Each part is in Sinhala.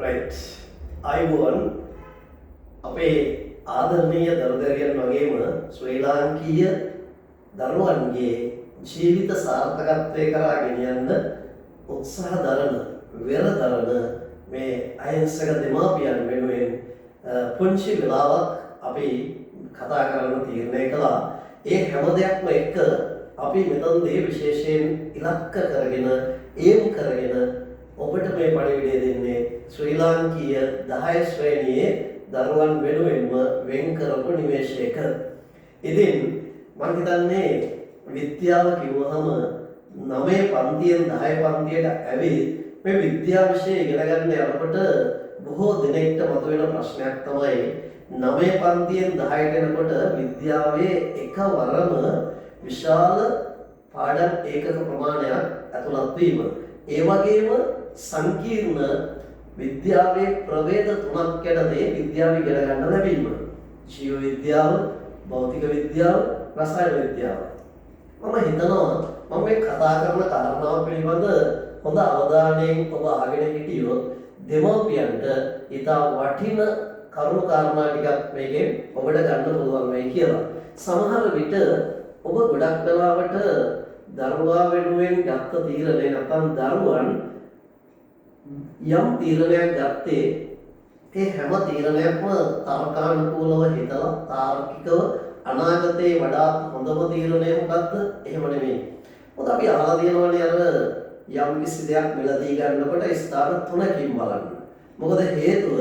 right. අයිබෝන් අපේ ආදරණීය දරුදරියන් වගේම ශ්‍රී ලාංකීය දරුවන්ගේ ජීවිත සාර්ථකත්වයේ කරා ගෙනියන්න උත්සාහ දරන වෙරදරන මේ අහිංසක දෙමාපියන් වෙනුවෙන් පුංචි වෙලාවක් අපි කතා කරන්න තීරණය කළා. ඒ හැම දෙයක්ම එක්ක අපි මෙතනදී විශේෂයෙන් ඉලක්ක කරගෙන ඒම් කරගෙන ඔබට මේ පණිවිඩය දෙන්නේ ශ්‍රී ලාංකීය 10 ශ්‍රේණියේ දරුවන් වෙනුවෙන්ම වෙන් කරපු නිවේශයක. ඉතින් මම හිතන්නේ විද්‍යාව කිව්වහම 9 පන්තියෙන් 10 පන්තියට ඇවිත් මේ විද්‍යාව විෂය ඉගෙන ගන්න යනකොට බොහෝ දෙනෙක්ට මතුවෙන ප්‍රශ්නයක් තමයි 9 පන්තියෙන් 10ට යනකොට විද්‍යාවේ එකවරම විශාල පාඩම් ඒකක ප්‍රමාණයක් ඇතුළත් වීම. ඒ වගේම සංකීර්ණ විද්‍යාවේ ප්‍රවේද තුනක් යටතේ විද්‍යාව ඉගෙන ගන්න ලැබීම. ජීව විද්‍යාව, භෞතික විද්‍යාව, රසායන විද්‍යාව. මම හිතනවා මම මේ කතා කරන කාරණාව පිළිබඳ හොඳ අවධානයෙන් ඔබ අහගෙන හිටියොත් දෙමව්පියන්ට ඉතා වටින කරුණු කාරණා ටිකක් මේකෙන් ඔබට ගන්න පුළුවන් වෙයි කියලා. සමහර විට ඔබ ගොඩක් වෙලාවට දරුවා වෙනුවෙන් ගත්ත තීරණය නැත්නම් දරුවන් යම් තීරණයක් ගත්තේ ඒ හැම තීරණයක්ම තර්කානුකූලව හිතලා තාර්කිකව අනාගතේ වඩාත් හොඳම තීරණය මොකක්ද? එහෙම නෙමෙයි. මොකද අපි අහලා තියෙනවානේ අර යම් කිසි දෙයක් මිලදී ගන්නකොට ස්ථාන තුනකින් බලන්න. මොකද හේතුව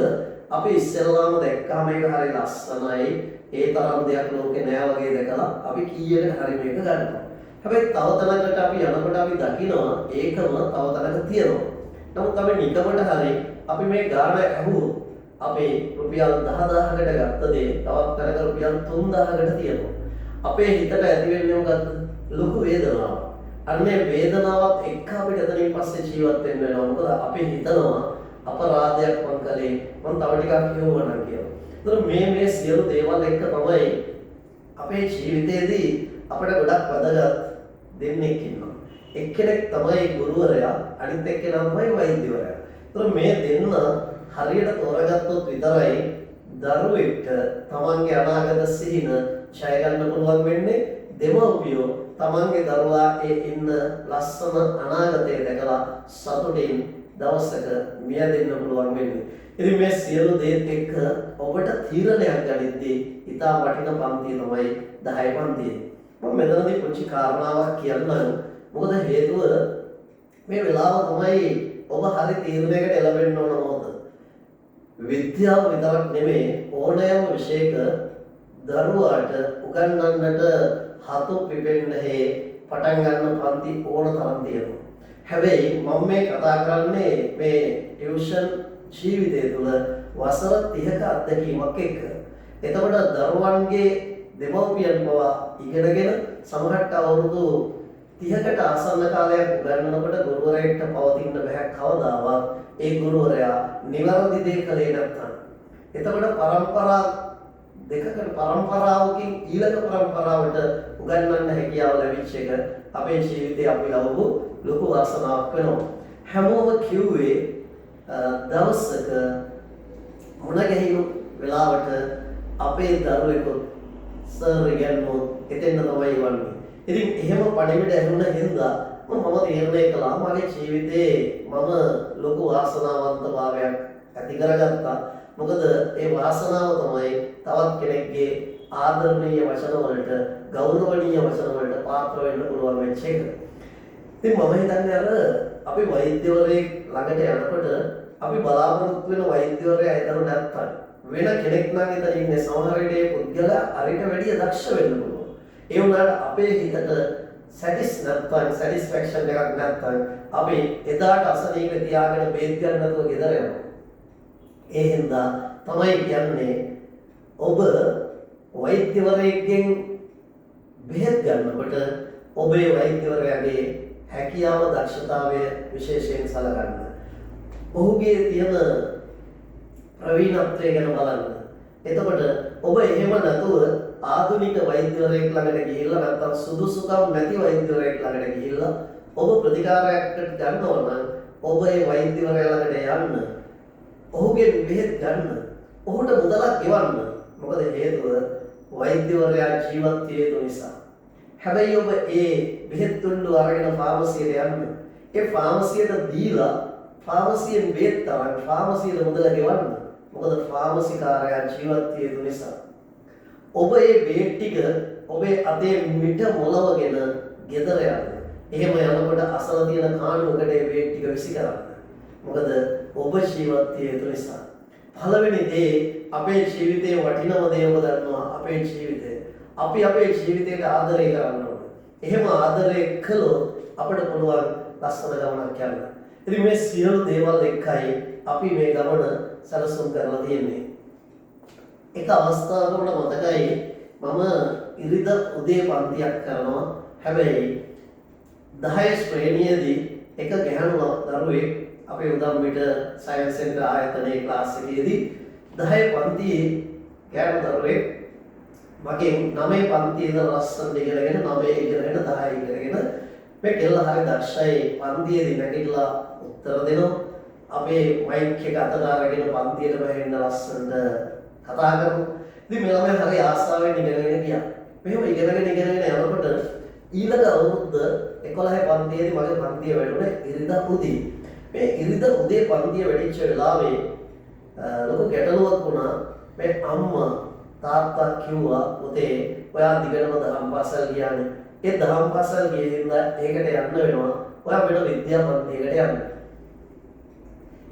අපි ඉස්සෙල්ලාම දැක්කම මේක හරි ලස්සනයි, ඒ තරම් දෙයක් ලෝකේ නෑ වගේ දැකලා අපි කීයකට හරි මේක ගන්නවා. හැබැයි තව තැනකට අපි යනකොට අපි දකිනවා ඒකම තව තැනක තියෙනවා. නමුත් අපි නිකමට හරි අපි මේ ගාන ඇහුවොත් අපේ රුපියල් 10000කට ගත්ත දේ තවත් තැනක රුපියල් 3000කට තියෙනවා. අපේ හිතට ඇති වෙන්නේ මොකද්ද? ලොකු වේදනාවක්. අන්නේ වේදනාවත් එක්ක අපිට එතනින් පස්සේ ජීවත් වෙන්න වෙනවා. මොකද අපි හිතනවා අපරාධයක් මං කළේ, මං තව ටිකක් කියවුවා නම් කියලා. ඒතර මේ සියලු දේවල් එක්ක තමයි අපේ ජීවිතේදී අපිට ගොඩක් වැදගත් දෙන්නෙක් ඉන්නවා. එක්කෙනෙක් තමයි ගුරුවරයා, අනිත් එක්කෙනා තමයි වෛද්‍යවරයා. ඒතර මේ දෙන්න හරියට තෝරගත්තොත් විතරයි දරුවෙක්ට තමන්ගේ අනාගත සිහින ඡය ගන්න පුළුවන් වෙන්නේ. දෙමව්පියෝ තමන්ගේ දරුවා ඒ ඉන්න ලස්සන අනාගතය දැකලා සතුටින් දවසක මියදෙන්න පුළුවන් වෙන්නේ. ඉතින් මේ සියලු දේත් එක්ක ඔබට තීරණයක් ගනිද්දී ඉතා වටින පන්තිය තමයි 10 පන්තිය. මම මෙතනදී පුංචි කාරණාවක් කියන්නම්. මොකද හේතුව මේ වෙලාව තමයි ඔබ හරි තීරණයකට එළඹෙන්න ඕන මොහොත. විද්‍යාව විතරක් නෙමෙයි ඕනෑම විෂයක දරුවාට උගන්වන්නට හතු පිපෙන්න පටන් ගන්න පන්ති ඕන තරම් තියෙනවා. හැබැයි මම මේ කතා කරන්නේ මේ ටියුෂන් ජීවිතය තුළ වසර 30ක අත්දැකීමක් එක්ක. එතකොට දරුවන්ගේ දෙමව්පියන් පවා ඉගෙනගෙන සමහරට අවුරුදු 30කට ආසන්න කාලයක් උගන්වනකොට ගුරුවරයෙක්ට පවතින්න බෑ කවදාවත් ඒ ගුරුවරයා නිවැරදි දේ කළේ නැත්නම්. එතකොට පරම්පරාවකින් ඊළඟ පරම්පරාවට උගන්වන්න හැකියාව ලැබිච්ච එක අපේ ජීවිතේ අපි ලබපු ලොකු වාසනාවක් වෙනවා. හැමෝම කිව්වේ දවසක මුණ ගැහිණු වෙලාවට අපේ දරුවෙකුත් සර් ඉගෙනුවොත් එතෙන් තමයි වන්නේ. ඉතින් එහෙම පණිවිඩ ඇහුණ හින්දා මම තීරණය කළා මගේ ජීවිතේ මම ලොකු වාසනාවන්තභාවයක් ඇති කරගත්තා. මොකද ඒ වාසනාව තමයි තවත් කෙනෙක්ගේ ආදරණීය වචන වලට, ගෞරවණීය වචන වලට පාත්‍ර වෙන්න පුළුවන් වෙච්ච එක. ඉතින් මම හිතන්නේ අර අපි වෛද්‍යවරයෙක් ළඟට යනකොට අපි බලාපොරොත්තු වෙන වෛද්‍යවරයා එතන නැත්තම් වෙන කෙනෙක් නම් එතන ඉන්නේ. සමහර වෙලේ පුද්ගලයා අරිට වැඩිය දක්ෂ වෙන්න පුළුවන්. ඒ වුණාට අපේ හිතට සැටිස්ෆැක්ෂන් එකක් නැත්තම් අපි එදාට අසනීප තියාගෙන බේත් ගන්න නැතුව ගෙදර යනවා. ඒ හින්දා තමයි කියන්නේ ඔබ වෛද්‍යවරයෙක්ගෙන් බෙහෙත් ගන්නකොට ඔබේ වෛද්‍යවරයාගේ හැකියාව දක්ෂතාවය විශේෂයෙන් සලකන්න. ඔහුගේ තියෙන ප්‍රවීණත්වය ගැන බලන්න. එතකොට ඔබ එහෙම නැතුව ආධුනික වෛද්‍යවරයෙක් ළඟට ගිහිල්ලා නැත්නම් සුදුසුකම් නැති වෛද්‍යවරයෙක් ළඟට ගිහිල්ලා ඔබ ප්‍රතිකාරයකට ගන්නවා නම් ඔබ ඒ වෛද්‍යවරයා ළඟට යන්න ඔහුගේ බෙහෙත් ගන්න. ඔහුට මුදලක් ගෙවන්න. මොකද හේතුව වෛද්‍යවරයා ජීවත් හේතු නිසා. හැබැයි ඔබ ඒ බෙහෙත් තුණ්ඩු අරගෙන ෆාමසියට යන්න. ඒ ෆාමසියට දීලා ෆාමසියෙන් බෙහෙත් තරන් ෆාමසියට මුදල ගෙවන්න. මොකද ෆාමසිකාරයා ජීවත් හේතු නිසා. ඔබ මේ බෙහෙත් ටික ඔබේ අතේ මිට මොලවගෙන ගෙදර යන්න. එහෙම යනකොට අසල තියෙන කාණුවකට මේ බෙහෙත් ටික විසි කරන්න. මොකද ඔබ ජීවත් හේතු නිසා. පළවෙනි දේ අපේ ජීවිතයේ වටිනම දේ ඔබ දන්නවා අපේ ජීවිතය. අපි අපේ ජීවිතයට ආදරය කරන්න ඕනේ. එහෙම ආදරය කළොත් අපිට පුළුවන් ලස්සන ගමනක් යන්න. ඉතින් මේ සියලු දේවල් එක්කයි අපි මේ ගමන සැලසුම් කරලා තියෙන්නේ. එක අවස්ථාවක මතකයි මම ඉරිදා උදේ පන්තියක් කරනවා. හැබැයි 10 ශ්‍රේණියේදී එක ගැහණු දරුවෙක් අපේ උදම්මිට සයන්ස් සෙන්ටර් ආයතනයේ ක්ලාස් එකේදී 10 පන්තියේ ගැහණු දරුවෙක් මගෙන් 9 පන්තියේ ඉඳලා ලස්සන ඉගෙනගෙන 9 ඉගෙනගෙන 10 ඉගෙනගෙන මේ කෙල්ල හරි දක්ෂයි පන්තියේදී නැගිටලා උත්තර දෙනවා. අපේ මයික් එක අතට අරගෙන පන්තියට බහින්න ලස්සනට කතා කරනවා. ඉතින් මේ ළමයා හරි ආසාවෙන් ඉගෙනගෙන ගියා. මෙහෙම ඉගෙනගෙන යනකොට ඊළඟ අවුරුද්ද 11 පන්තියේදී මගේ පන්තිය වැඩුණේ ඉරිදා උදේ. මේ ඉරිදා උදේ පන්තිය වැඩිච්ච වෙලාවේ ලොකු ගැටලුවක් වුණා. මේ අම්මා තාත්තා කිව්වා පුතේ ඔයා දිගටම දහම් පාසල් ගියානේ. ඒ දහම් පාසල් ගියේ හින්දා ඒකට යන්න වෙනවා. ඔයා වෙන විද්‍යාපන්තියකට යන්න.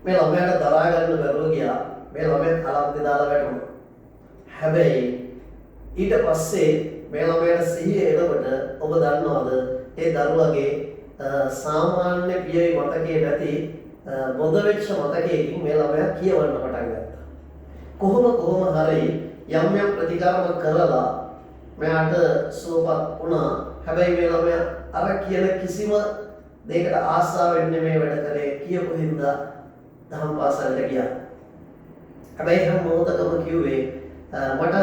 මේ ළමයාට දරා ගන්න බැරුව ගියා. මේ ළමයා කලන්තේ දාලා වැටුණා. හැබැයි ඊට පස්සේ මේ ළමයාට සිහිය එනකොට ඔබ දන්නවද ඒ දරුවගේ සාමාන්‍ය පියවි මතකයේ නැති බොඳ වෙච්ච මතකයකින් මේ ළමයා කියවන්න පටන් ගත්තා. කොහොම හරි යම් ප්‍රතිකාරම කරලා මෙයාට සුවපත් වුණා. හැබැයි මේ ළමයා අර කියන කිසිම දෙයකට ආසාවෙන් නෙමෙයි වැඩ කරේ කියපු හින්දා දහම් පාසලට ගියා. හැබැයි හැම මොහොතකම කිව්වේ මට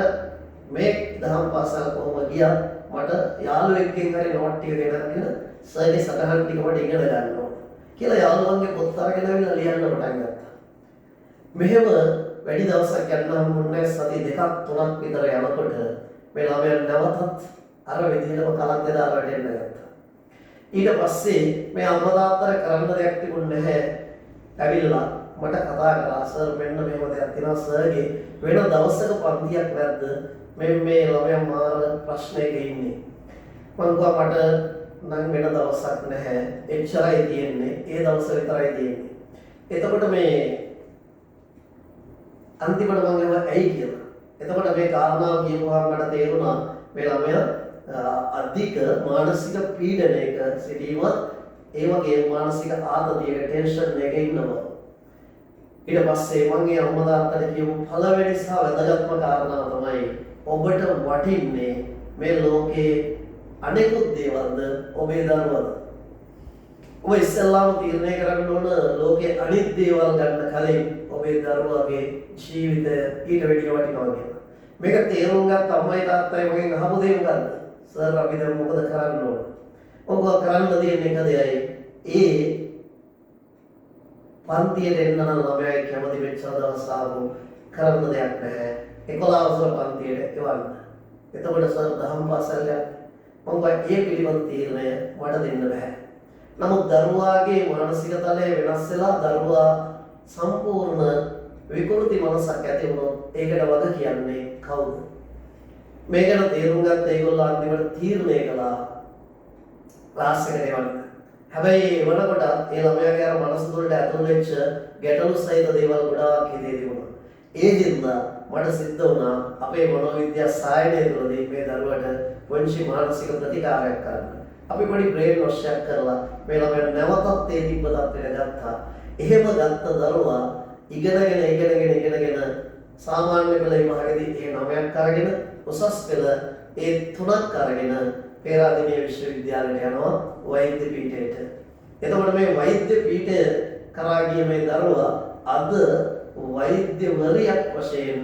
මේ දහම් පාසල කොහොම ගියා මට යාළුවෙක්ගෙන් හරි නෝට් ටික ගෙනගෙන සර්ගේ සටහන් ටික මට ඉගෙන ගන්න ඕන කියලා යාළුවන්ගේ පොත් අරගෙන ආවිලා ලියන්න පටන් ගත්තා. මෙහෙම වැඩි දවසක් යන්න හම්බුනේ සති දෙකක් තුනක් විතර යනකොට මේ ළමයා නැවතත් අර විදිහටම කලන්තේ දාලා වැටෙන්න ගත්තා. ඊට පස්සේ මේ අම්මා තාත්තට කරන්න දෙයක් තිබුණේ නැහැ. ඇවිල්ලා මට කතා කරා සර් මෙන්න මෙහෙම දෙයක් තියෙනවා සර්ගේ වෙන දවසක පන්තියක් නැද්ද මේ ළමයා මාර ප්‍රශ්නයක ඉන්නේ. මම කිව්වා මට නම් වෙන දවසක් නැහැ. එච්චරයි තියෙන්නේ. ඒ දවස් විතරයි තියෙන්නේ. එතකොට මේ අන්තිමට මම ඒවා ඇයි කියලා. එතකොට මේ කාරණාව කියපුවාම මට තේරුණා මේ ළමයා අධික මානසික පීඩනයක සිටීමත් ඒ වගේ මානසික ආතතියක ටෙන්ෂන් එකක ඉන්නවා. ඊට පස්සේ මම ඒ අම්මා තාත්තට කියපු පළවෙනි සහ වැදගත්ම කාරණාව තමයි ඔබට වටින්නේ මේ ලෝකේ අනෙකුත් දේවල්ද ඔබේ දරුවද? ඔබ ඉස්සෙල්ලාම තීරණය කරන්න ඕන ලෝකේ අනිත් දේවල් ගන්න කලින් ඔබේ දරුවාගේ ජීවිතය ඊට වැඩිය වටිනවා කියලා. මේක තේරුම් ගත්ත අම්මයි තාත්තයි මගෙන් අහපු දේ මොකද්ද? සර් අපි දැන් මොකද කරන්න ඕන? ඔබ කරන්න තියෙන එක දෙයයි ඒ පන්තියට එන්න නම් ළමයායි කැමති වෙච්ච දවස් ආවම කරන්න දෙයක් නැහැ. 11 වසර පන්තියට එවන්න. එතකොට සර් දහම් පාසල් යන්න. මම ඒ පිළිබඳ තීරණය මට දෙන්න බෑ. නමුත් දරුවාගේ මානසික තලය වෙනස් වෙලා දරුවා සම්පූර්ණ විකෘති මනසක් ඇති වුණොත් ඒකට වග කියන්නේ කවුද? මේ ගැන තේරුම් ගත්ත ඒගොල්ලෝ අන්තිමට තීරණය කළා ක්ලාස් එකට එවන්න. හැබැයි වෙනකොට ඒ ළමයාගේ අර මනස තුළට ඇතුල් වෙච්ච ගැටලු සහිත දේවල් ගොඩාක් හිතේ තිබුණා. ඒ හින්දා මට සිද්ධ වුණා අපේ මනෝවිද්‍යා සායනය තුළදී මේ දරුවට වංශි මානසික ප්‍රතිකාරයක් කරන්න. අපි පොඩි බ්‍රේන් වොෂ් එකක් කරලා මේ ළමයා නැවතත් ඒ තිබ්බ තත්ත්වයට ගත්තා. එහෙම ගත්ත දරුවා ඉගෙනගෙන සාමාන්‍ය පෙළ විභාගෙදී ඒ 9ක් අරගෙන උසස් පෙළ ඒ 3ක් අරගෙන පේරාදෙණිය විශ්වවිද්‍යාලයට යනවා වෛද්‍ය පීඨයට. එතකොට මේ වෛද්‍ය පීඨය කරා ගිය මේ දරුවා අද වෛද්‍යවරියක් වශයෙන්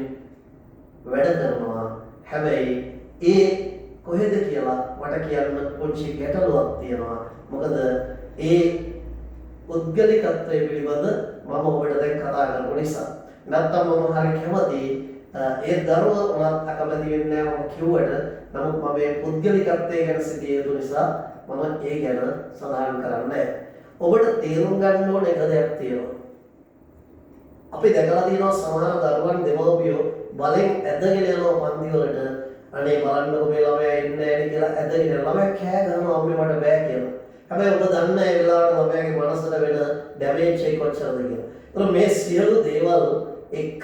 වැඩ කරනවා. හැබැයි ඒ කොහෙද කියලා මට කියන්න පොඩි ගැටලුවක් තියෙනවා. මොකද ඒ උද්ගලිකත්වය පිළිබඳ මම ඔබට දැන් කතා කරපු නිසා. නැත්තම් මම හරි කැමති ඒ දරුවා උනත් අකමැති වෙන්නේ නැහැ මම කිව්වට නමුත් මම මේ පුද්ගලිකත්වයේ ගැන සිටිය යුතු නිසා මම ඒ ගැන සඳහන් කරන්නේ ඔබට තේරුම් ගන්න ඕන එක දෙයක් තියෙනවා අපි දැකලා තියෙනවා සමහර දරුවන් දෙමව්පියෝ බලෙන් ඇදගෙන යනවා පන්ති වලට අනේ බලන්නකො මේ ළමයා ඉන්නේ නැහැ කියලා ඇදගෙන ළමයා කෑ ගහනවා අම්මේ මට බෑ කියලා. හැබැයි ඔබ දන්නේ ඒ වෙලාවට ළමයාගේ මනසට වෙන ඩැමේජ් එක කොච්චරද කියලා. ඒතර මේ සියලු දේවල් එක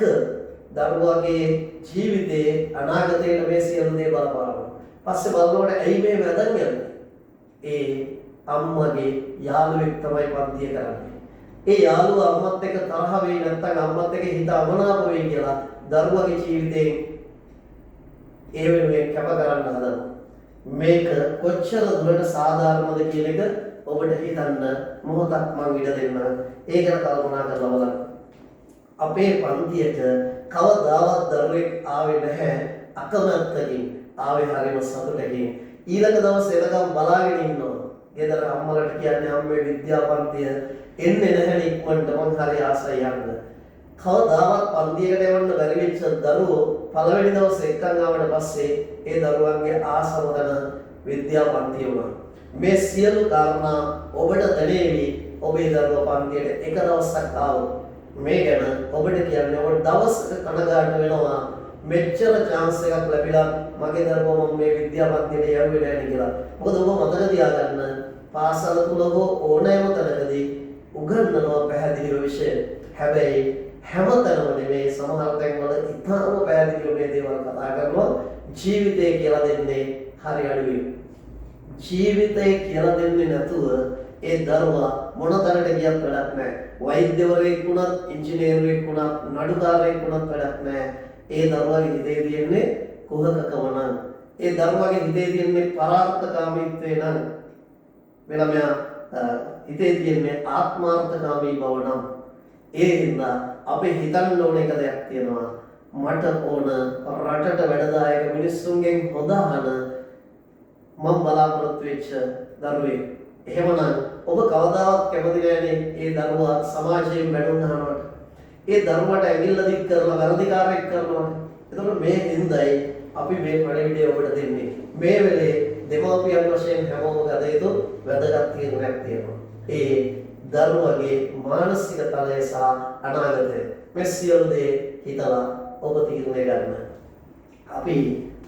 දරුවාගේ ජීවිතයේ අනාගතයේ මේ සියලු දේ බලපානවා. පස්සේ බලනකොට ඇයි මේ වැදන් යන්නේ? ඒ අම්මගේ යාළුවෙක් තමයි පන්තිය කරන්නේ. ඒ යාළුවා අම්මත් එක්ක තරහ වෙයි නැත්නම් අම්මත් එක්ක හිත අමනාප වෙයි කියලා දරුවාගේ ජීවිතේ ඒ වෙනුවෙන් කැප කරන්න හදනවා. මේක කොච්චර දුරට සාධාරණද කියන එක ඔබට හිතන්න මොහොතක් මම ඉඩ දෙන්න. ඒ ගැන කල්පනා කරලා බලන්න. අපේ පන්තියට කවදාවත් දරුවෙක් ආවේ නැහැ අකමැත්තකින්. ආවේ හරිම සතුටකින්. ඊළඟ දවසේ එනකම් බලාගෙන ඉන්නවා. ගෙදර අම්මලට කියන්නේ අම්මේ විද්‍යාපන්තිය එන්නේ නැහැ ඉක්මනට මං හරි ආසයි යන්න. කවදාවත් පන්තියකට යවන්න බැරි වෙච්ච දරුවෝ පළවෙනි දවසේ එක්කන් ආවට පස්සේ ඒ දරුවන්ගේ ආසම තන විද්‍යාපන්තිය වුණා. මේ සියලු කාරණා ඔබට දැනේවි ඔබේ දරුවා පන්තියට එක දවසක් ආවොත් මේ ගැන ඔබට කියන්නේ ඔබ දවසක කනගාටු වෙනවා මෙච්චර chance එකක් ලැබිලා මගේ දරුවා මම මේ විද්‍යාපන්තියට යවුවේ නැහැ කියලා. මොකද ඔබ මතක තියාගන්න පාසල තුල හෝ ඕනෑම තැනකදී උගන්වනවා පැහැදිලිව විෂය. හැබැයි හැමතැනම නෙමෙයි සමහර තැන්වල ඉතාම පැහැදිලිව මේ දේවල් කතා කරනවා. ජීවිතය කියලා දෙන්නේ හරි අඩුයි. ජීවිතය කියලා දෙන්නේ නැතුව ඒ දරුවා මොන තරකට ගියත් වැඩක් නැහැ. වෛද්‍යවරයෙක් වුණත්, ඉංජිනේරුවෙක් වුණත්, නඩුකාරයෙක් වුණත් වැඩක් නැහැ. ඒ දරුවාගේ හිතේ තියෙන්නේ කුහකකම නම්, ඒ දරුවාගේ හිතේ තියෙන්නේ පරාර්ථකාමීත්වය නම්, මෙලමයා හිතේ තියෙන්නේ ආත්මාර්ථකාමී බව නම්, ඒ හින්දා අපි හිතන්න ඕන එක දෙයක් තියෙනවා. මට ඕන රටට වැඩදායක මිනිස්සුන්ගෙන් හොඳ අහන මම බලාපොරොත්තු වෙච්ච දරුවෙක්. එහෙමනම් ඔබ කවදාවත් කැමති නැනේ ඒ දරුවා සමාජයෙන් බැනුම් අහනවට. ඒ දරුවාට ඇඟිල්ල දික් කරලා වැරදිකාරයෙක් කරනවා. එතකොට මේ හින්දායි අපි මේ පණිවිඩය ඔබට දෙන්නේ. මේ වෙලේ දෙමව්පියන් වශයෙන් හැමෝම ගත යුතු වැදගත් තීරණයක් තියෙනවා. ඒ දරුවගේ මානසික තලය සහ අනාගතය මේ සියලු දේ හිතලා ඔබ තීරණය ගන්න. අපි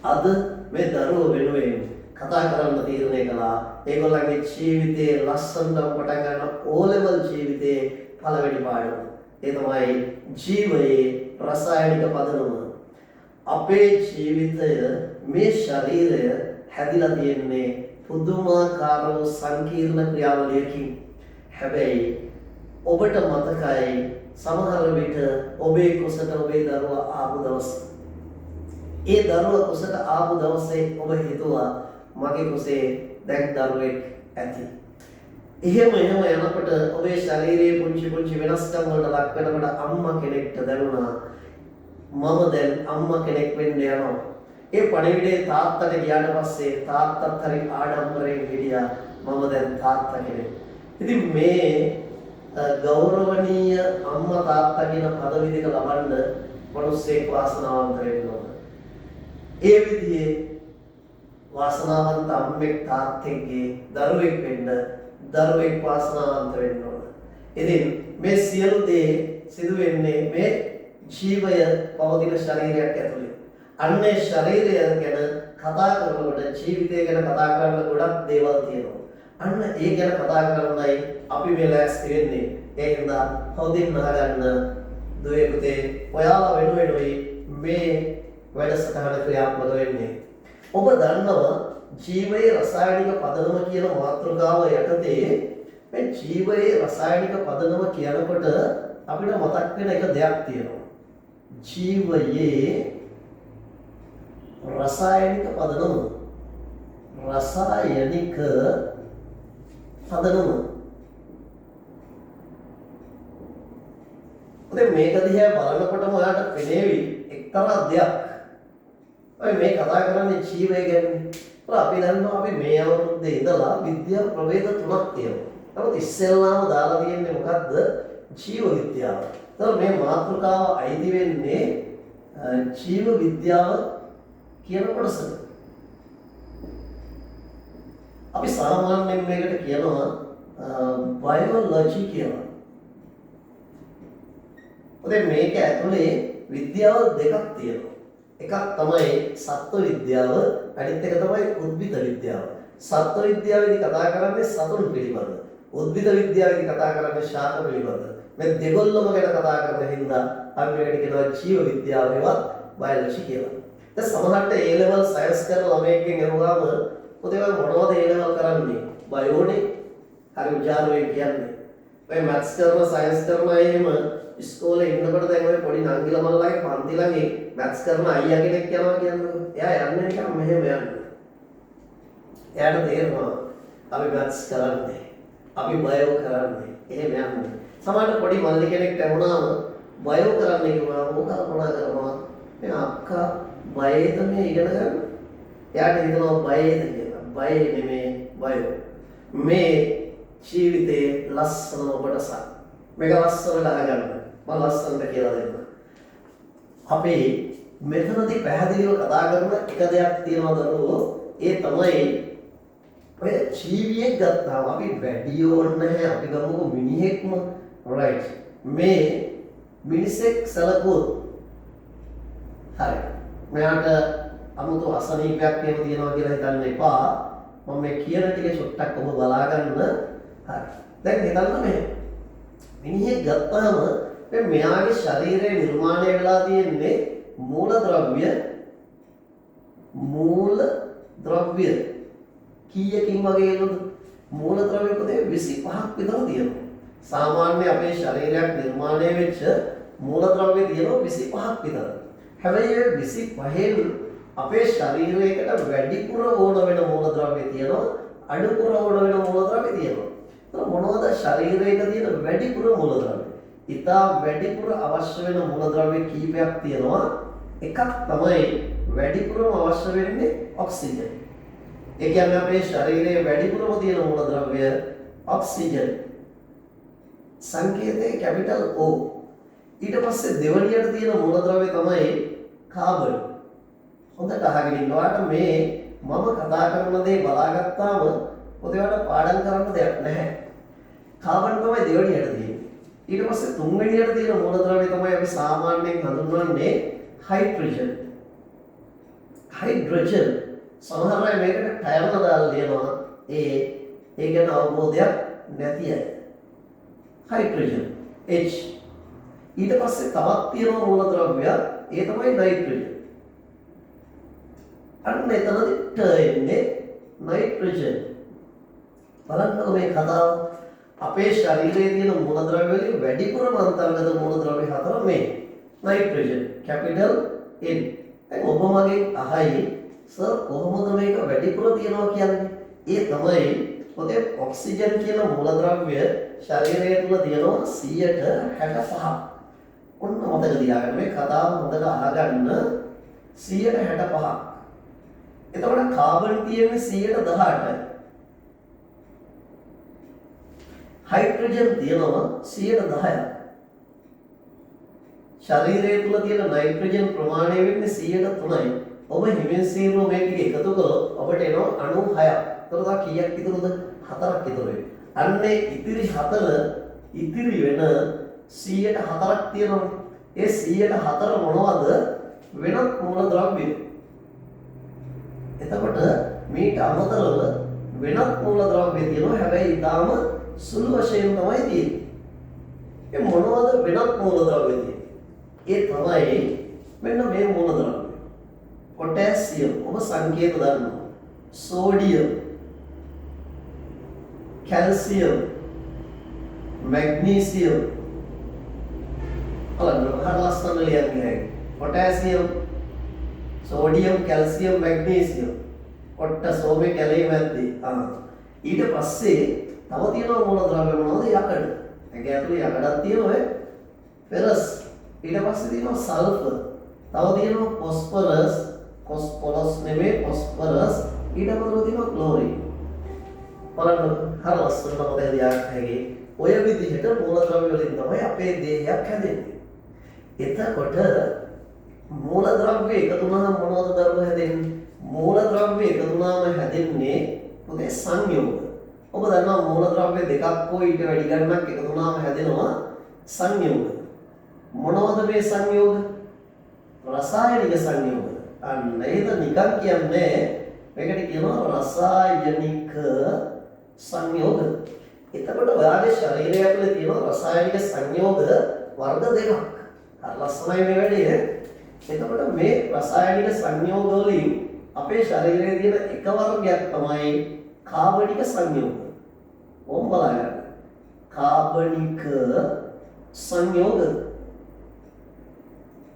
අද මේ දරුවෝ වෙනුවෙන් කතා කරන්න තීරණය කළා. ඒගොල්ලන්ගේ ජීවිතයේ ලස්සනම පටන් ගන්න O level ජීවිතයේ පළවෙනි පාඩම. ඒ තමයි ජීවයේ රසායනික පදනම. අපේ ජීවිතය මේ ශරීරය හැදිලා තියෙන්නේ පුදුමාකාර සංකීර්ණ ක්‍රියාවලියකින්. හැබැයි ඔබට මතකයි සමහර විට ඔබේ කුසට ඔබේ දරුවා ආපු දවස. ඒ දරුවා කුසට ආපු දවසේ ඔබ හිතුවා මගේ කුසේ දැන් දරුවෙක් ඇති. එහෙම යනකොට ඔබේ ශරීරයේ පුංචි වෙනස්කම් වලට ලක් වෙනකොට අම්මා කෙනෙක්ට දැනුණා මම දැන් අම්මා කෙනෙක් වෙන්න යනවා. ඒ පණිවිඩේ තාත්තට ගියාට පස්සේ තාත්තත් හරි ආඩම්බරයෙන් හිටියා මම දැන් තාත්තා කෙනෙක්. ඉතින් මේ ගෞරවනීය අම්මා තාත්තා කියන පදවි දෙක ලබන්න මිනිස්සෙක් වාසනාවන්ත වෙන්න ඕන. ඒ විදිහේ වාසනාවන්ත අම්මෙක් තාත්තෙක්ගේ දරුවෙක් වෙන්න දරුවෙක් වාසනාවන්ත වෙන්න ඕන. ඉතින් මේ සියලු දේ සිදු වෙන්නේ මේ ජීවය පවතින ශරීරයක් ඇතුලේ. අන්නේ ශරීරය ගැන කතා කරනකොට ජීවිතය ගැන කතා කරන්න ගොඩක් දේවල් තියෙනවා. අන්න ඒ ගැන කතා කරන්නයි අපි මේ ලෑස්ති වෙන්නේ. ඒ හින්දා හොඳින් අහගන්න දුවේ පුතේ ඔයාලා වෙනුවෙනුයි මේ වැඩසටහන ක්‍රියාත්මක වෙන්නේ. ඔබ දන්නවා ජීවයේ රසායනික පදනම කියන මාතෘකාව යටතේ මේ ජීවයේ රසායනික පදනම කියනකොට අපිට මතක් වෙන එක දෙයක් තියෙනවා. ජීවයේ රසායනික පදනම දැන් මේක දිහා බලනකොටම ඔයාලට පෙනේවි එක්තරා දෙයක්. අපි මේ කතා කරන්නේ ජීවය ගැන. අපි දන්නවා අපි මේ අවුරුද්දේ ඉඳලා විද්‍යා ප්‍රභේද 3ක් තියෙනවා. නමුත් ඉස්සෙල්ලාම දාලා තියෙන්නේ මොකද්ද? ජීව විද්‍යාව. तर මේ මාතෘකාව අයිති වෙන්නේ ජීව විද්‍යාව කියන කොටසට. අපි සාමාන්‍යයෙන් මේකට කියනවා බයෝලොජි කියලා. ඔතේ මේක ඇතුලේ විද්‍යාව දෙකක් තියෙනවා. එකක් තමයි සත්ත්ව විද්‍යාව, අනිත් එක තමයි උද්භිද විද්‍යාව. සත්ත්ව විද්‍යාවේදී කතා කරන්නේ සතුන් පිළිබඳ. උද්භිද විද්‍යාවේදී කතා කරන්නේ ශාක පිළිබඳ. මේ දෙගොල්ලම ගැන කතා කරන හින්දා අපි මේකට කියනවා ජීව විද්‍යාවවත් බයෝලොජි කියලා. දැන් සමහරට A level science කරන ළමයෙක්ගෙන් අහුවාම ඔතේ මොනවද A level කරන්නේ? බයෝනේ. හරි උජාරුවෙන් කියන්නේ. ඔය maths කරන science කරන අය එහෙම ඉස්කෝලේ ඉන්නකොට දැන් ඔය පොඩි නංගි ළමල්ලාගේ පන්ති ළඟේ maths කරන අයියා කෙනෙක් යනවා කියන්නේ. එයා යන්නේ නිකන් මෙහෙම යන්නේ. එයාට තේරෙනවා අපි maths කරන්නේ. අපි බයෝ කරන්නේ. එහෙම යන්නේ. සමහරට පොඩි මල්ලි කෙනෙක්ට වුණාම බයෝ කරන්න කිව්වම මොකක් කල්පනා කරනවා මේ අක්කා බයේද මේ ඉගෙන ගන්න. එයාට හිතනවා බයේද කියලා. බය නෙමේ බයෝ. මේ ජීවිතේ ලස්සනම කොටසක්. මේක ලස්සනට අහගන්න. මම ලස්සනට කියලා දෙන්න. අපි මෙතනදී පැහැදිලිව කතා කරන එක දෙයක් තියෙනවා දරුවෝ. ඒ තමයි ඔය ජීවියෙක් ගත්තාම අපි වැඩි ඕනේ නැහැ. අපි ගමුකෝ මිනිහෙක්ම. right. මේ මිනිසෙක් සැලකුවොත් හරි. මෙයාට අමුතු අසනීපයක් තියෙනවා කියලා හිතන්න එපා. මම මේ කියන ටික චොට්ටක් ඔබ බලා ගන්න. හරි. දැන් හිතන්න මෙහෙම. මිනිහෙක් ගත්තාම මෙයාගේ ශරීරයේ නිර්මාණය වෙලා තියෙන්නේ මූලද්‍රව්‍ය කීයකින් වගේද? මූලද්‍රව්‍ය පොතේ 25ක් විතර තියෙනවා. සාමාන්‍ය අපේ ශරීරයක් නිර්මාණය වෙච්ච මූලද්‍රව්‍ය තියෙනවා 25ක් විතර. හැබැයි ඒ 25න් අපේ ශරීරයකට වැඩිපුර ඕන වෙන මූලද්‍රව්‍ය තියෙනවා, අඩුපුර ඕන වෙන මූලද්‍රව්‍ය තියෙනවා. ඒක මොනවද ශරීරයක තියෙන වැඩිපුර මූලද්‍රව්‍ය? ඉතා වැඩිපුර අවශ්‍ය වෙන මූලද්‍රව්‍ය කීපයක් තියෙනවා. එකක් තමයි වැඩිපුරම අවශ්‍ය වෙන්නේ ඔක්සිජන්. ඒ කියන්නේ අපේ ශරීරයේ වැඩිපුරම තියෙන මූලද්‍රව්‍ය ඔක්සිජන්. සංකේතයේ කැපිටල් O. ඊට පස්සේ දෙවනියට තියෙන මූලද්‍රව්‍ය තමයි කාබන්. හොඳට අහගෙන ඉන්න. ඔයාලට මේ මම කතා කරන දේ බලාගත්තාම ඔයාලට පාඩම් කරන්න දෙයක් නැහැ. කාබන් තමයි දෙවනියට තියෙන්නේ. ඊට පස්සේ තුන්වෙනියට තියෙන මූලද්‍රව්‍ය තමයි අපි සාමාන්‍යයෙන් හඳුන්වන්නේ හයිඩ්‍රජන්. හයිඩ්‍රජන් සමහර අය මේකට ටයර්ම දාලා දෙනවා. ඒ ගැන අවබෝධයක් නැති අය. Hydrogen H. ඊට පස්සේ තවත් තියෙන මූලද්‍රව්‍යයක් ඒ තමයි නයිට්‍රජන්. අන්න එතනදී ට එන්නේ නයිට්‍රජන්. බලන්නකො මේ කතාව. අපේ ශරීරයේ තියෙන මූලද්‍රව්‍ය වලින් වැඩිපුරම අන්තර්ගත මූලද්‍රව්‍ය හතර මේ නයිට්‍රජන් කැපිටල් N. දැන් ඔබ මගෙන් අහයි සර් කොහොමද මේක වැඩිපුර තියනවා කියන්නේ? ඒ තමයි පොතේ ඔක්සිජන් කියන මූලද්‍රව්‍ය ශරීරය තුල තියෙනවා 65%. ඔන්න මතක තියාගන්න මේ කතාව හොඳට අහගන්න 65%. එතකොට කාබන් තියෙන්නේ 18%යි. හයිඩ්‍රජන් තියෙනවා 10%ක්. ශරීරය තුල තියෙන නයිට්‍රජන් ප්‍රමාණය වෙන්නේ 3%යි. ඔබ හිමෙන් සීරුව මේ ටික එකතු කළොත් ඔබට එනවා 96ක්. එතකොට තා කීයක් ඉතුරුද? 4ක් ඉතුරු වෙනවා. අන්නේ ඉතිරි 4 ඉතිරි වෙන 104ක් තියෙනවානේ. ඒ 104 මොනවද? වෙනත් මූලද්‍රව්‍ය. එතකොට මේට අමතරව වෙනත් මූලද්‍රව්‍ය තියෙනවා. හැබැයි ඊටාම සුළු වශයෙන් තමයි තියෙන්නේ. ඒ මොනවද වෙනත් මූලද්‍රව්‍ය තියෙන්නේ? ඒ තමයි මෙන්න මේ මූලද්‍රව්‍ය. पोटेशियम ඔබ සංකේත දන්නවා. Sodium, calcium, magnesium. බලන්න හර ලස්සන ලියන්නේ. Potassium, sodium, calcium, magnesium. ඔට්ට සෝමේ කැලේ මැද්දේ. ඊට පස්සේ තව තියෙනවා මූලද්‍රව්‍ය මොනවද? යකඩ. ඒක ඇතුලේ යකඩක් තියෙනවා. ෆෙරස්. ඊට පස්සේ තියෙනවා සල්ෆර්. තව තියෙනවා ෆොස්ෆරස්. නෙමෙයි ෆොස්ෆරස්. ඊට අමතරව තියෙනවා ක්ලෝරින්. බලන්න හර ලස්සනට මොකද දෙයක් ඔය විදිහට මූලද්‍රව්‍ය වලින් තමයි අපේ දේහයක් හැදෙන්නේ. එතකොට මූලද්‍රව්‍ය එකතු වුණාම මොනවද ධර්ම හැදෙන්නේ? මූලද්‍රව්‍ය එකතු වුණාම හැදෙන්නේ මොකද සංයෝග. ඔබ දන්නවා මූලද්‍රව්‍ය දෙකක් හෝ ඊට වැඩි ගණනක් එකතු වුණාම හැදෙනවා සංයෝග. මොනවද මේ සංයෝග? රසායනික සංයෝග. අන්න ඒක නිකන් කියන්නේ මේකට කියනවා රසායනික සංයෝග. එතකොට ඔයාගේ ශරීරය ඇතුලේ තියෙන රසායනික සංයෝග වර්ග දෙකක්. අර ලස්සනයි මේ වැඩේ. එතකොට මේ රසායනික සංයෝග වලින් අපේ ශරීරයේ තියෙන එක වර්ගයක් තමයි කාබනික සංයෝග. ඕම් බලන්න. කාබනික සංයෝග.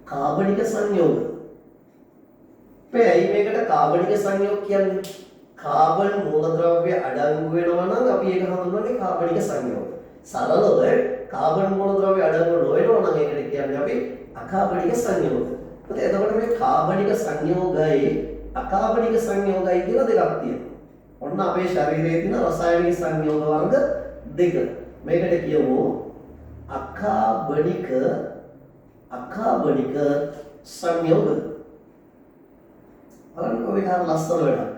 කාබනික සංයෝග. ඇයි මේකට කාබනික සංයෝග කියන්නේ? කාබන් මූලද්‍රව්‍ය අඩංගු වෙනවා නම් අපි ඒක හඳුන්වන්නේ කාබනික සංයෝග. සරලව කාබන් මූලද්‍රව්‍ය අඩංගු නොවෙනවා නම් ඒකට කියන්නේ අපි අකාබනික සංයෝග. එතකොට මේ කාබනික සංයෝගයි අකාබනික සංයෝගයි කියලා දෙකක් තියෙනවා. ඔන්න අපේ ශරීරයේ තියෙන රසායනික සංයෝග වර්ග දෙක. මේකට කියමු අකාබනික සංයෝග. බලන්න ඔය හරිය ලස්සන වැඩක්.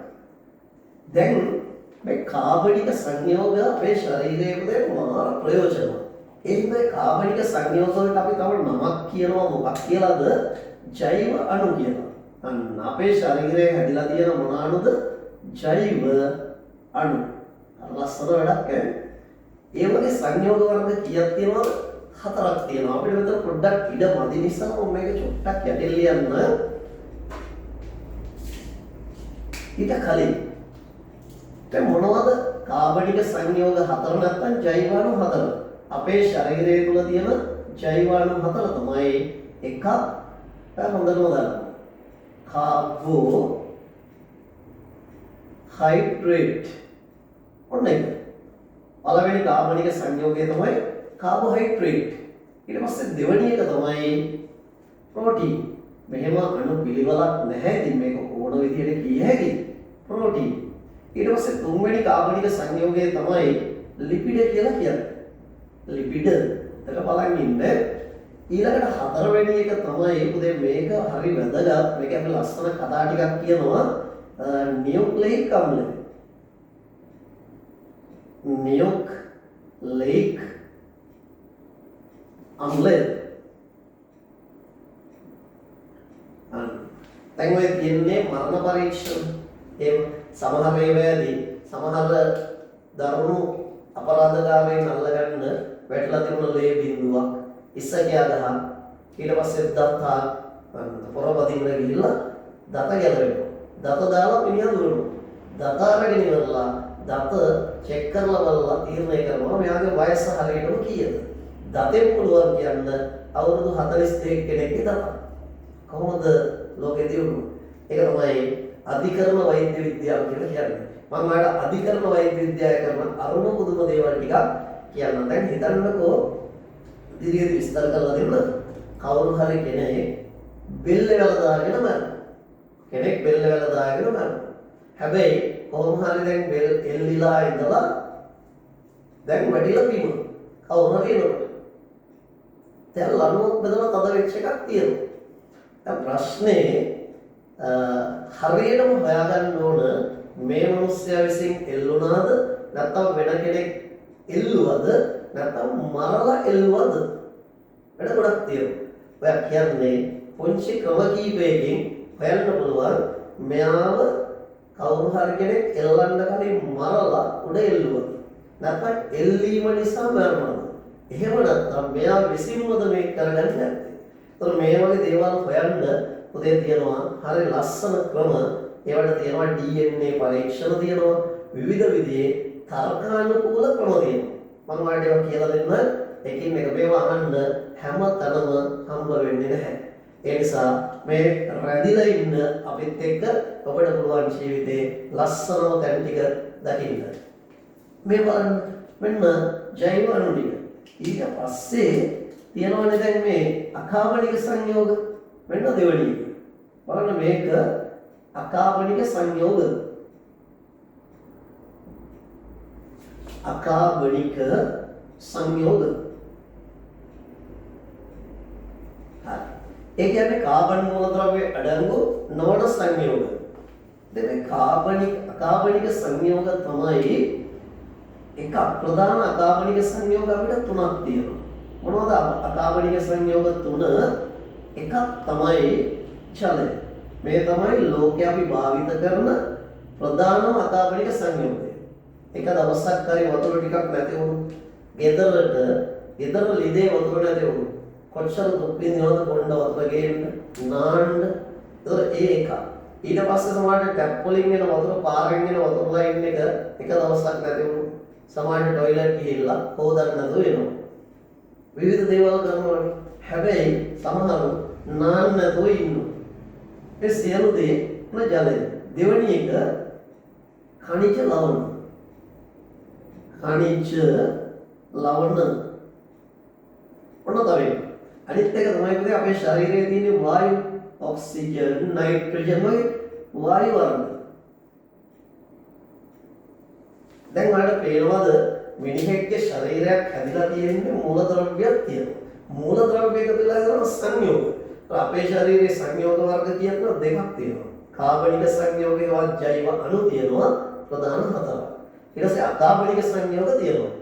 දැන් මේ කාබනික සංයෝග අපේ ශරීරයේ පුදේ මාර ප්‍රයෝජනවත්. ඒ හින්දා කාබනික සංයෝග වලට අපි තව නමක් කියනවා මොකක් කියලාද? ජෛව අණු කියලා. අන්න අපේ ශරීරයේ හැදිලා තියෙන මොන අණුද? ජෛව අණු. අර ලස්සන වැඩක් ඈ. ඒ වගේ සංයෝග වර්ග කීයක් තියෙනවද? 4ක් තියෙනවා. අපිට මෙතන පොඩ්ඩක් ඉඩ මදි නිසා මම මේක චුට්ටක් යටින් ලියන්න. ඊට කලින් දැන් මොනවද කාබනික සංයෝග 4 නැත්නම් ජෛව අණු 4? අපේ ශරීරය තුල තියෙන ජෛව අණු 4 තමයි එකක් හොඳටම ගන්න. කාබෝහයිඩ්‍රේට්. ඔන්න ඒක. පළවෙනි කාබනික සංයෝගය තමයි කාබෝහයිඩ්‍රේට්. ඊට පස්සේ දෙවෙනි එක තමයි ප්‍රෝටීන්. මෙහෙම අණු පිළිවෙලක් නැහැ. ඉතින් මේක ඕන විදිහට කිය හැකියි. ප්‍රෝටීන්. ඊට පස්සේ තුන්වෙනි කාබනික සංයෝගය තමයි ලිපිඩ කියලා කියන්නේ. ලිපිඩ. ඒක බලන්න ඉන්න. ඊළඟට හතරවෙනි එක තමයි පුතේ මේක හරි වැදගත්. මේක අපි ලස්සන කතා ටිකක් කියනවා නියුක්ලියික් අම්ල. නියුක්ලියික් අම්ල. දැන් ඔය කියන්නේ මරණ පරීක්ෂණ. ඒ සමහර ඒවාදී සමහර දරුණු අපරාධකාරයන් අල්ලගන්න වැටලා තිබුණ ලේ බිඳුවක් ඉස්සකියා ගහක් ඊට පස්සේ දත පොරවදින්න ගිහිල්ලා දත ගැලවෙනවා. දත දාලා මිනිහා දුවනවා. දත අරගෙන ඉවරලා දත චෙක් කරලා බලලා තීරණය කරනවා මෙයාගේ වයස හරියටම කීයද? දතෙන් පුළුවන් කියන්න අවුරුදු 42 කෙනෙක්ගේ දත. කොහොමද ලෝකෙ දියුණුව? ඒක තමයි අධිකරණ වෛද්‍ය විද්‍යාව කියලා කියන්නේ. මම ඔයාලට අධිකරණ වෛද්‍ය විද්‍යාව කරන අරුණ පුදුම දේවල් ටිකක් කියන්න. දැන් හිතන්නකෝ ඉදිරියට විස්තර කරලා දෙන්න. කවුරු හරි කෙනෙක් බෙල්ල වල දාගෙන මරනවා. කෙනෙක් බෙල්ල වල දාගෙන මරනවා. හැබැයි කොහොම හරි දැන් බෙල් එල්ලිලා ඉඳලා දැන් වැඩිලා බිමුණා. කවුරු හරි එනවා. දැන් ලණුවක් බෙදලා තද වෙච්ච එකක් තියෙනවා. දැන් ප්‍රශ්නේ හරියටම හොයාගන්න ඕන මේ මිනිස්සයා විසින් එල්ලුණාද නැත්නම් වෙන කෙනෙක් එල්ලුවද නැත්නම් මරලා එල්ලුවද? වැඩ ගොඩක් තියෙනවා. ඔයා කියන්නේ පොන්චි ක්‍රම කීපයකින් හොයන්න පුළුවන් මෙයාව කවුරු හරි කෙනෙක් එල්ලන්න කලින් මරලා උඩ එල්ලුවද නැත්නම් එල්ලීම නිසා මරනවද? එහෙම නැත්නම් මෙයා විසින්මද මේක කරගන්නේ නැත්තේ? ඒතර මේ වගේ දේවල් හොයන්න පුතේ තියෙනවා හරි ලස්සන ක්‍රම. ඒවට තියෙනවා DNA පරීක්ෂණ තියෙනවා. විවිධ විදිහේ තර්කානුකූල ක්‍රම තියෙනවා. මම ඔයාලට ඒවා කියලා දෙන්න. එකින් එක මේවා අහන්න හැම තැනම හම්බ වෙන්නේ නැහැ. ඒ නිසා මේ රැඳිලා ඉන්න අපිත් එක්ක ඔබට පුළුවන් ජීවිතේ ලස්සනම තැන් ටික දකින්න. මේ බලන්න මෙන්න ජෛව අණු ටික. ඊට පස්සේ තියෙනවනේ දැන් මේ අකාබනික සංයෝග. මෙන්න දෙවෙනි එක. බලන්න මේක අකාබනික සංයෝග. අකාබනික සංයෝග. හරි. ඒ කියන්නේ කාබන් මූලද්‍රව්‍ය අඩංගු නොවන සංයෝග. දැන් අකාබනික සංයෝග තමයි එක ප්‍රධාන අකාබනික සංයෝග අපිට තුනක් තියෙනවා. මොනවද අකාබනික සංයෝග තුන? එකක් තමයි ජලය. මේ තමයි ලෝකේ අපි භාවිත කරන ප්‍රධානම අකාබනික සංයෝගය. එක දවසක් හරි වතුර ටිකක් නැති වුණොත්, ගෙදර ලිදේ වතුර නැති වුණොත් කොච්චර දුක් විඳිනවද පොණ්ඩ වතුර ගේන්න, නාන්න. ඒක එක. ඊට පස්සේ සමහරට ටැප් වලින් එන වතුර, පාරෙන් එන වතුර ලයින් එක දවසක් නැති වුණොත් සමහරට টয়ලට් ගිහිල්ලා හොදන්න නැතුව එනවා. විවිධ දේවල් කරනවානේ. හැබැයි සමහරව නාන්න නැතුව ඉන්නවා. ඒ සියලු දේ ජලය. දෙවෙනි එක khනිජ ලවණ. khනිජ ලවණ. ඔන්න තමයි. අනිත් එක තමයි අපේ ශරීරයේ තියෙන වායු, ඔක්සිජන්, නයිට්‍රජන් වගේ වායු වර්ග. දැන් ඔයාලට පේනවද මිනිහෙක්ගේ ශරීරයක් හැදිලා තියෙන්නේ මූලද්‍රව්‍යයක් තියෙනවා. මූලද්‍රව්‍ය එකතු වෙලා කරන සංයෝග. අපේ ශරීරයේ සංයෝග වර්ග කියනවා දෙකක් තියෙනවා. කාබනික සංයෝගයවත් ජෛව අණු තියෙනවා ප්‍රධාන හතරක්. ඊට පස්සේ අකාබනික සංයෝග තියෙනවා.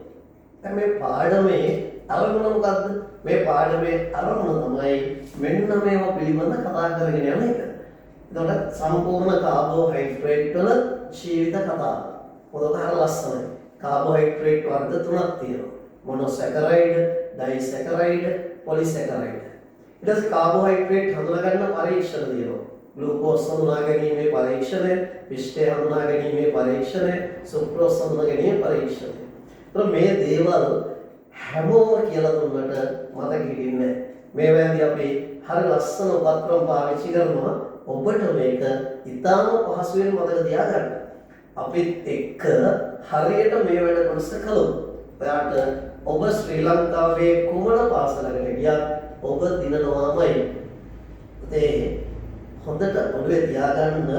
දැන් මේ පාඩමේ අරමුණ මොකද්ද? මේ පාඩමේ අරමුණ තමයි මෙන්න මේවා පිළිබඳ කතා කරගෙන යන එක. එතකොට සම්පූර්ණ කාබෝහයිඩ්‍රේට් වල ජීවිත කතාව. පොතක හර ලස්සනයි. කාබෝහයිඩ්‍රේට් වර්ග තුනක් තියෙනවා. මොනොසැකරයිඩ්, ඩයිසැකරයිඩ්, පොලිසැකරයිඩ්. ඊට පස්සේ කාබෝහයිඩ්‍රේට් හඳුනා ගන්න පරීක්ෂණ තියෙනවා. ග්ලූකෝස් හඳුනා ගැනීමේ පරීක්ෂණය, පිෂ්ඨය හඳුනා ගැනීමේ පරීක්ෂණය, සුක්‍රෝස් හඳුනා ගැනීමේ පරීක්ෂණය. එතකොට මේ දේවල් හැමෝම කියලා දුන්නට මතක හිටින්නේ නැහැ. මේවාදී අපි හරි ලස්සන උපක්‍රම පාවිච්චි කරනවා. ඔබට මේක ඉතාම පහසුවෙන් මතක තියාගන්න. අපිත් එක්ක හරියට මේ වැඩ කොටස කළොත් ඔයාට ඔබ ශ්‍රී ලංකාවේ කුමන පාසලකට ගියත් ඔබ දිනනවාමයි. ඒ හොඳට ඔළුවේ තියාගන්න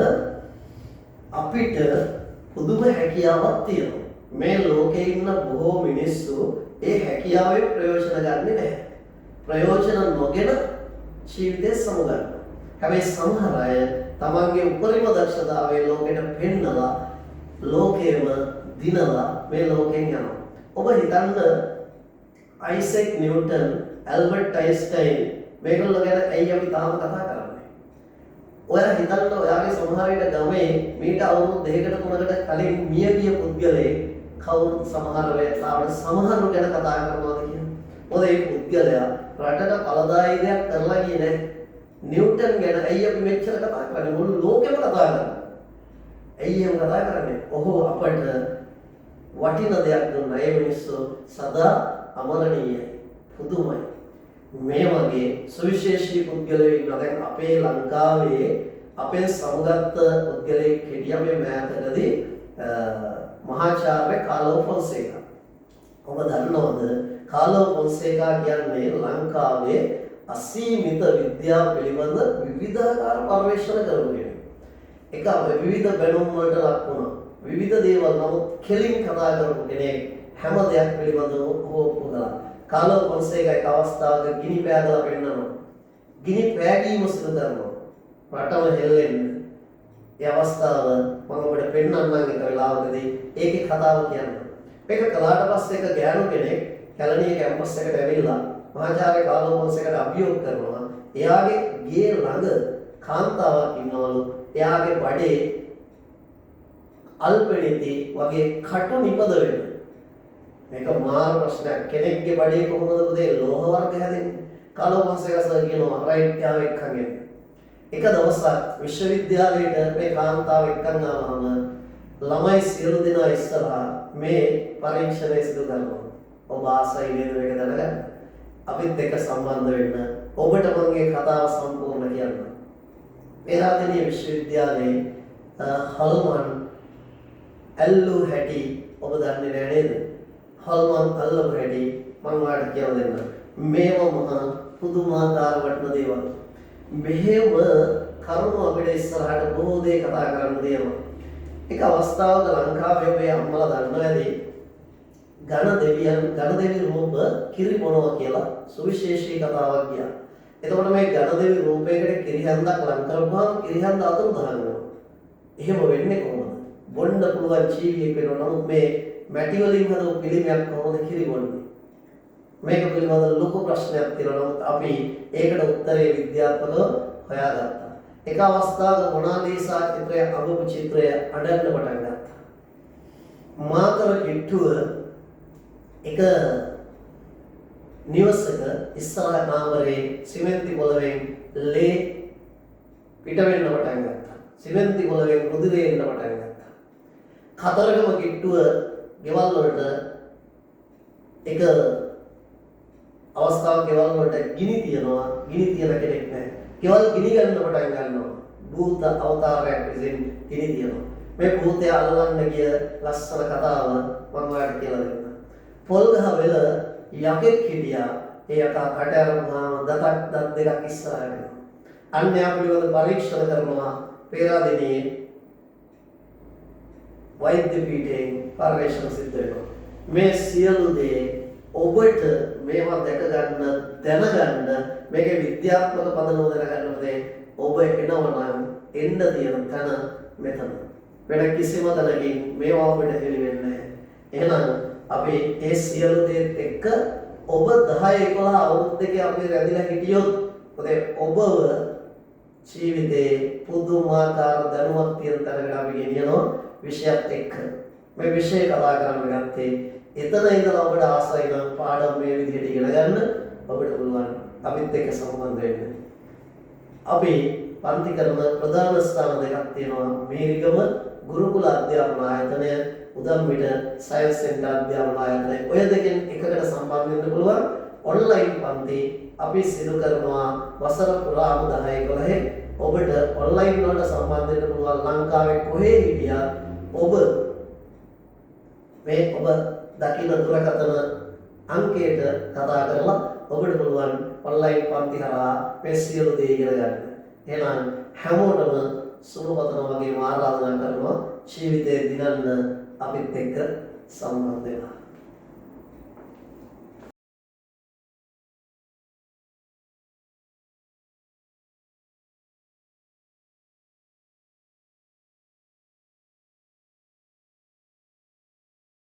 අපිට පුදුම හැකියාවක් තියෙනවා. මේ ලෝකේ ඉන්න බොහෝ මිනිස්සු ඒ හැකියාවේ ප්‍රයෝජන ගන්නේ නැහැ. ප්‍රයෝජන නොගෙන ජීවිතේ සමුගන්නවා. හැබැයි සමහර අය තමන්ගේ උපරිම දක්ෂතාවය ලෝකෙට පෙන්නලා ලෝකෙම දිනලා මේ ලෝකෙන් යනවා. ඔබ හිතන්න අයිසෙක් නිව්ටන්, ඇල්බර්ට් අයින්ස්ටයින් මේගොල්ලෝ ගැන ඇයි අපි තාම කතා කරන්නේ? ඔයා හිතන්න ඔයාගේ සමහර විට ගමේ මීට අවුරුදු 2කට 3කට කලින් මිය ගිය පුද්ගලයෙක් කවුරුත් සමහර වෙලාවට සමහරු ගැන කතා කරනවාද කියන්නේ. මොකද මේ පුද්ගලයා රටට පළදායී දෙයක් කරලා ගියේ නැහැ. නිව්ටන් ගැන ඇයි අපි මෙච්චර කතා කරන්නේ? මුළු ලෝකෙම කතා කරන්නේ. ඇයි එහෙම කතා කරන්නේ? ඔහු අපට වටින දෙයක් දුන්නා. ඒ මිනිස්සු සදා අමරණීයයි. පුදුමයි. මේ වගේ සුවිශේෂී පුද්ගලයෙක් ඉන්නවා. දැන් අපේ ලංකාවේ අපේ සමුගත්ත පුද්ගලයෙක් හිටියා මේ මෑතකදී මහාචාර්ය කාලෝ ෆොන්සේකා. ඔබ දන්නවද කාලෝ ෆොන්සේකා කියන්නේ ලංකාවේ අසීමිත විද්‍යාව පිළිබඳ විවිධාකාර පර්යේෂණ කරපු කෙනෙක්. ඒක විවිධ බැලුම් වලට ලක් වුණා. විවිධ දේවල් නමුත් කෙලින් කතා කරපු කෙනෙක්. හැම දෙයක් පිළිබඳව ඔප්පු කළා. කාලෝ ෆොන්සේකා එක අවස්ථාවක ගිනි පෑගලා පෙන්නනවා. ගිනි පෑගීම සිදු කරනවා. රටම හෙල්ලෙන්නේ. ඒ අවස්ථාව මම ඔබට පෙන්නන්නම් එක වෙලාවකදී ඒකේ කතාව කියන්න. මේක කළාට පස්සේ එක ගෑනු කෙනෙක් කැලණිය කැම්පස් එකට ඇවිල්ලා මහාචාර්ය කාලෝ ෆොන්සේකාට අභියෝග කරනවා. එයාගේ ගේ ළඟ කාන්තාවක් ඉන්නවලු. එයාගේ බඩේ අල්පෙණිති වගේ කටු නිපද වෙනවා. මේක මාර ප්‍රශ්නයක්. කෙනෙක්ගේ බඩේ කොහොමද පුතේ ලෝහ වර්ග හැදෙන්නේ? කාලෝ ෆොන්සේකා සර් කියනවා රයිට් යාව එක්කන් එන්න. එක දවසක් විශ්වවිද්‍යාලයට මේ කාන්තාව එක්කන් ආවම ළමයි සියලු දෙනා ඉස්සරහා මේ පරීක්ෂණය සිදු කරනවා. ඔබ ආසයි නේද මේක දැනගන්න? අපිත් එක්ක සම්බන්ධ වෙන්න. ඔබට මම මේ කතාව සම්පූර්ණ කියන්න. පේරාදෙණිය විශ්වවිද්‍යාලයේ හල්මන් ඇල්ලු හැටි ඔබ දන්නේ නැහැ නේද? හල්මන් අල්ලපු හැටි මම ඔයාලට කියලා දෙන්න. මේව මහා පුදුමාකාර වටින දේවල්. මෙහෙම කරුණු අපිට ඉස්සරහට බොහෝ දේ කතා කරන්න තියෙනවා. එක අවස්ථාවක ලංකාවේ මේ අම්මලා දන්නවා ඇති ඝන දෙවි රූප කිරි බොනවා කියලා සුවිශේෂී කතාවක් ගියා. එතකොට මේ ඝන දෙවි රූපයකට කිරි හැන්දක් ලං කරපුවාම කිරි හැන්ද අතුරු දහනවා. එහෙම වෙන්නේ කොහොමද? බොන්න පුළුවන් ජීවියෙක් වෙනවා. නමුත් මේ මැටි වලින් හදපු පිළිමයක් කොහොමද කිරි බොන්නේ? මේක පිළිබඳව ලොකු ප්‍රශ්නයක් තියෙනවා. නමුත් අපි ඒකට උත්තරේ විද්‍යාත්මකව හොයාගත්තා. එක අවස්ථාවක මොනාලීසා චිත්‍රය අඟපු චිත්‍රය අඩන්න පටන් ගත්තා. මාතර කිට්ටුව එක නිවසක ඉස්සරහ කාමරේ සිමෙන්ති පොළවෙන් ලේ පිට වෙන්න පටන් ගත්තා. සිමෙන්ති පොළවෙන් රුධිරය එන්න පටන් ගත්තා. කතරගම කිට්ටුව ගෙවල් වලට එක අවස්ථාවක් ගෙවල් වලට ගිනි තියනවා. ගිනි තියන කෙනෙක් නැහැ. ගෙවල් ගිනි ගන්න පටන් ගන්නවා. භූත අවතාරයක් විසින් ගිනි තියනවා. මේ භූතය අල්ලන්න ගිය ලස්සන කතාව මම ඔයාලට කියලා දෙන්නම්. පොල්ගහ වෙල යකෙක් හිටියා. ඒ යකා කට අරමුවාම දත් දෙකක් ඉස්සරහට එනවා. අන්න යා පිළිවෙල පරීක්ෂණ කරනවා පේරාදෙණියේ වෛද්‍ය පීඨයෙන් පරීක්ෂණ සිද්ධ වෙනවා. මේ සියලු දේ ඔබට මේවා දැක ගන්න දැනගන්න මේකේ විද්‍යාත්මක පදනම දැනගන්න දේ ඔබ එනවනම් එන්න තියෙන තැන මෙතන. වෙන කිසිම තැනකින් මේවා ඔබට හෙළි වෙන්නේ නැහැ. එහෙනම් අපි ඒ සියලු දේත් එක්ක ඔබ 10 11 අවුරුද්දක අපි රැඳිලා හිටියොත් ඔබව ජීවිතේ පුදුමාකාර දැනුමක් තියෙන තැනකට අපි ගෙනියනවා විෂයත් එක්ක. මේ විෂය කතා කරන්න ගත්තේ එතන ඉඳලා ඔබට ආසයි නම් පාඩම් මේ විදිහට ඉගෙන ගන්න ඔබට පුළුවන් අපිත් එක්ක සම්බන්ධ වෙන්න. අපි පන්ති කරන ප්‍රධාන ස්ථාන දෙකක් තියෙනවා. මේරිගම ගුරුකුල අධ්‍යාපන ආයතනය, උදම්මිට සයන්ස් සෙන්ටර් අධ්‍යාපන ආයතනය. ඔය දෙකෙන් එකකට සම්බන්ධ වෙන්න පුළුවන්. ඔන්ලයින් පන්ති අපි සිදු කරනවා වසර පුරාම 10 11 ඔබට ඔන්ලයින් වලට සම්බන්ධ වෙන්න පුළුවන්. ලංකාවේ කොහේ හිටියත් ඔබ දකින්න දුරකථන අංකයට කතා කරලා ඔබට පුළුවන් ඔන්ලයින් පන්ති හරහා මේ සියලු දේ ඉගෙන ගන්න. එහෙනම් හැමෝටම සුබපතන වගේම ආරාධනා කරනවා ජීවිතේ දිනන්න අපිත් එක්ක සම්බන්ධ වෙන්න.